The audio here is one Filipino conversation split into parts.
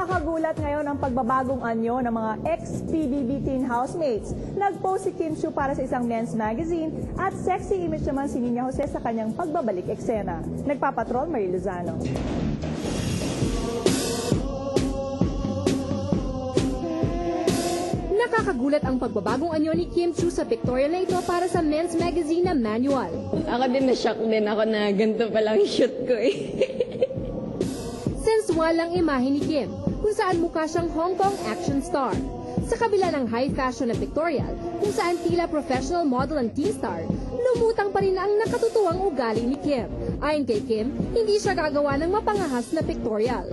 Nakakagulat ngayon ang pagbabagong anyo ng mga ex-PBB teen housemates. Nag-post si Kim Chiu para sa isang men's magazine at sexy image naman si Nina Jose sa kanyang pagbabalik eksena. Nagpapatrol, Marie Lozano. Nakakagulat ang pagbabagong anyo ni Kim Chiu sa pictorial na ito para sa men's magazine na Manual. Ako din na-shock din ako na ganito palang shoot ko eh. Sensual ang imahe ni Kim, kung saan mukha siyang Hong Kong action star. Sa kabila ng high fashion na pictorial, kung saan tila professional model ang teen star, lumutang pa rin ang nakatutuwang ugali ni Kim. Ayon kay Kim, hindi siya gagawa ng mapangahas na pictorial.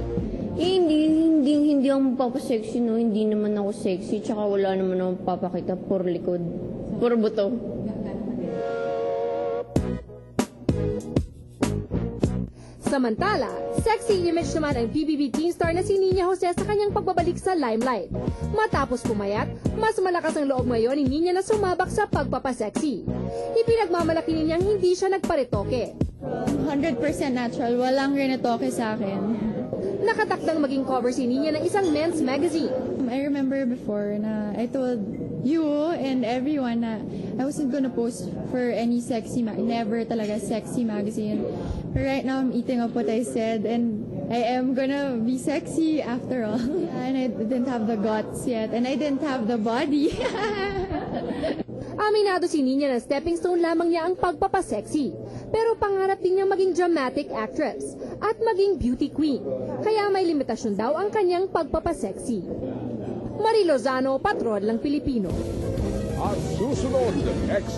Hindi ako magpapasexy, no? Hindi naman ako sexy, tsaka wala naman ako papakita, puro likod, puro buto. Samantala, sexy image naman ang PBB teen star na si Nina Jose sa kanyang pagbabalik sa limelight. Matapos pumayat, mas malakas ang loob ngayon ni Nina na sumabak sa pagpapasexy. Ipinagmamalaki niyang hindi siya nagparetoke. 100% natural, walang rinatoke sa akin. Nakatakdang maging cover si Nina ng isang men's magazine. I remember before na I told you and everyone na I wasn't gonna post for any sexy never talaga sexy magazine. But right now I'm eating up what I said and I am gonna be sexy after all. And I didn't have the guts yet and I didn't have the body. Aminado si Nina na stepping stone lamang niya ang pagpapasexy. Pero pangarap din niyang maging dramatic actress at maging beauty queen. Kaya may limitasyon daw ang kanyang pagpapasexy. Marie Lozano, Patrol ng Pilipino. At susunod,